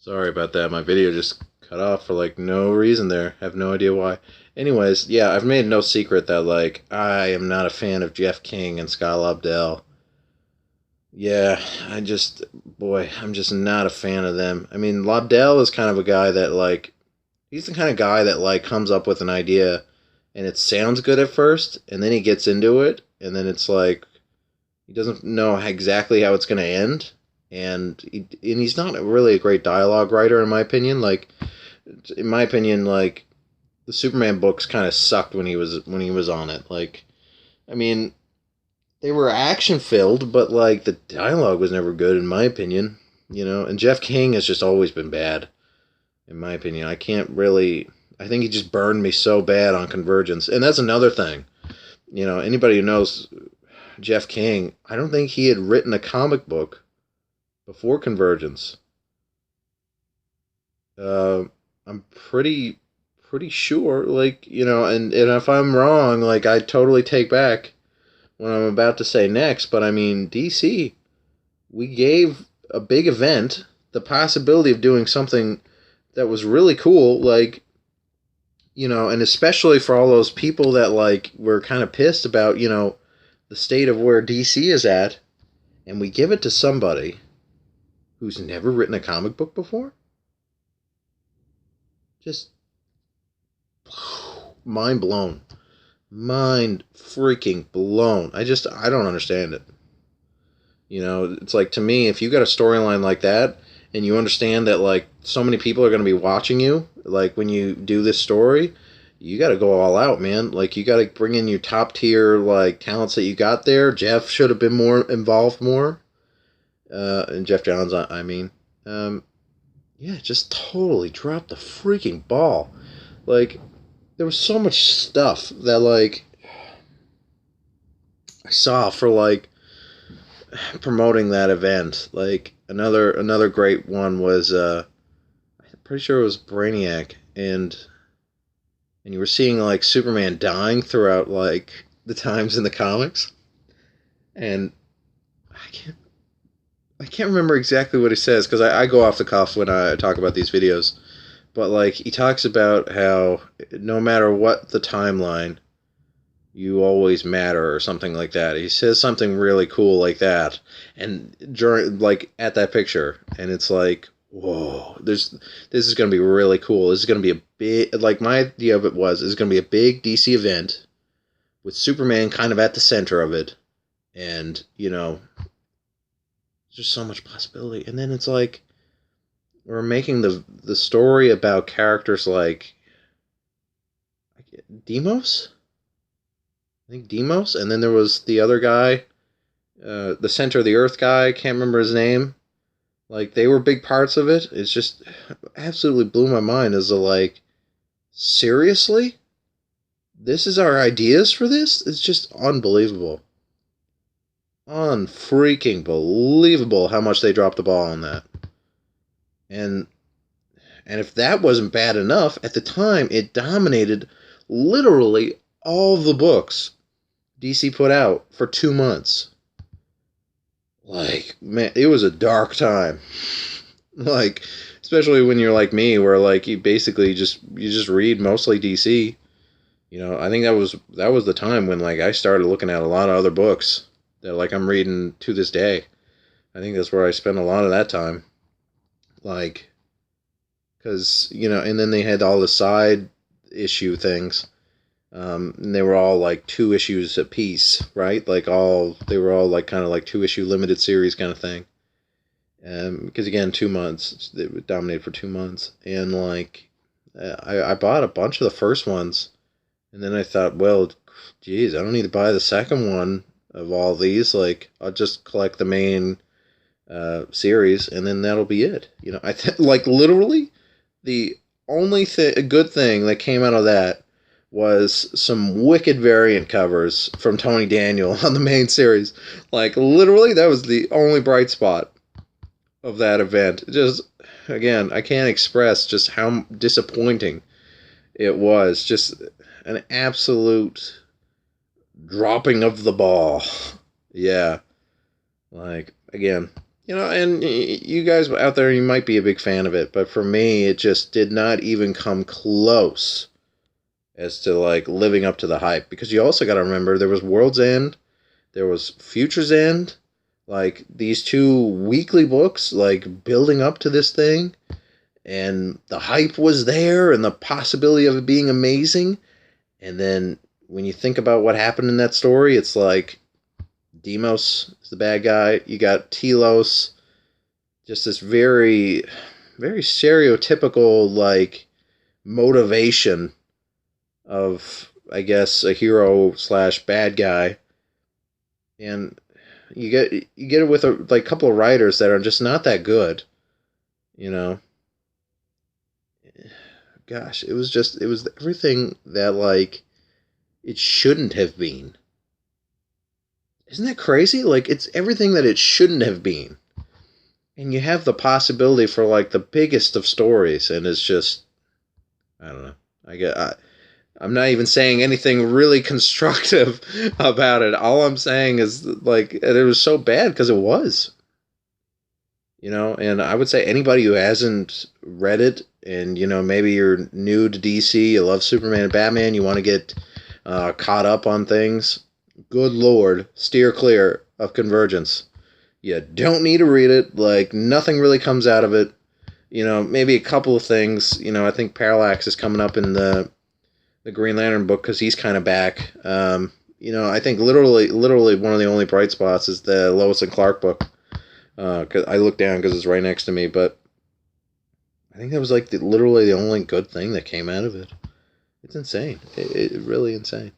Sorry about that. My video just cut off for like no reason there. Have no idea why. Anyways, yeah, I've made no secret that like I am not a fan of Jeff King and Scott Lobdell. Yeah, I'm just not a fan of them. I mean, Lobdell is kind of a guy that like he's the kind of guy that like comes up with an idea and it sounds good at first and then he gets into it and then it's like he doesn't know exactly how it's going to end and he's not really a great dialogue writer in my opinion. Like in my opinion, like the Superman books kind of sucked when he was on it. Like I mean, they were action filled, but like the dialogue was never good in my opinion. You know, and Jeff King has just always been bad in my opinion. I can't really. I think he just burned me so bad on Convergence, and that's another thing. You know, anybody who knows Jeff King, I don't think he had written a comic book before Convergence. Uh, I'm pretty sure, like you know, and if I'm wrong, like I totally take back what I'm about to say next. But I mean, DC, we gave a big event the possibility of doing something that was really cool, like you know, and especially for all those people that like were kind of pissed about you know the state of where DC is at, and we give it to somebody who's never written a comic book before. Just mind blown. Mind freaking blown. I don't understand it. You know, it's like to me, if you got a storyline like that and you understand that like so many people are going to be watching you, like when you do this story, you got to go all out, man. Like you got to bring in your top tier like talents that you got there. Jeff should have been more involved more. And Jeff Johns, I mean, um, yeah, just totally dropped the freaking ball. Like there was so much stuff that like I saw for like promoting that event. Like another great one was I'm pretty sure it was Brainiac and you were seeing like Superman dying throughout like the times in the comics. And I can't I can't remember exactly what he says because I go off the cuff when I talk about these videos. But like he talks about how no matter what the timeline, you always matter or something like that. He says something really cool like that, and during like at that picture, and it's like, whoa, this is gonna be really cool. This is gonna be a big like my idea of it was this is gonna be a big DC event with Superman kind of at the center of it, and you know, there's so much possibility. And then it's like we're making the story about characters like Demos. I think Demos, and then there was the other guy, the center of the earth guy. Can't remember his name. Like they were big parts of it. It's just absolutely blew my mind. As a like, seriously, this is our ideas for this. It's just unbelievable, unfreaking believable how much they dropped the ball on that. And and if that wasn't bad enough, at the time it dominated literally all the books DC put out for 2 months. Like, man, it was a dark time. Like, especially when you're like me, where like you basically you just read mostly DC. You know, I think that was the time when like I started looking at a lot of other books that like I'm reading to this day. I think that's where I spent a lot of that time. Like, because you know, and then they had all the side issue things. And they were all like 2 issues a piece, right? Like they were all like kind of like 2 issue limited series kind of thing. Because again, 2 months, they would dominate for 2 months, and like I bought a bunch of the first ones, and then I thought, well, geez, I don't need to buy the second one of all these. Like I'll just collect the main series, and then that'll be it. You know, like literally the only a good thing that came out of that was some wicked variant covers from Tony Daniel on the main series. Like, literally, that was the only bright spot of that event. Just, again, I can't express just how disappointing it was. Just an absolute dropping of the ball. Yeah. Like, again, And you guys out there, you might be a big fan of it, but for me, it just did not even come close as to like living up to the hype. Because you also got to remember there was World's End, there was Future's End, like these two weekly books, like building up to this thing, and the hype was there, and the possibility of it being amazing. And then when you think about what happened in that story, it's like Demos is the bad guy. You got Telos, just this very, very stereotypical like motivation of, I guess, a hero slash bad guy, and you get it with a like couple of writers that are just not that good. You know, gosh, it was everything that like it shouldn't have been. Isn't that crazy? Like it's everything that it shouldn't have been. And you have the possibility for like the biggest of stories, and it's just I don't know. I'm not even saying anything really constructive about it. All I'm saying is like it was so bad because it was, And I would say anybody who hasn't read it, and maybe you're new to DC, you love Superman and Batman, you want to get caught up on things. Good Lord, steer clear of Convergence. You don't need to read it. Like nothing really comes out of it. Maybe a couple of things. I think Parallax is coming up in the Green Lantern book because he's kind of back. I think literally one of the only bright spots is the Lois and Clark book. Cause I look down because it's right next to me, but I think that was like literally the only good thing that came out of it. It's insane. It really insane.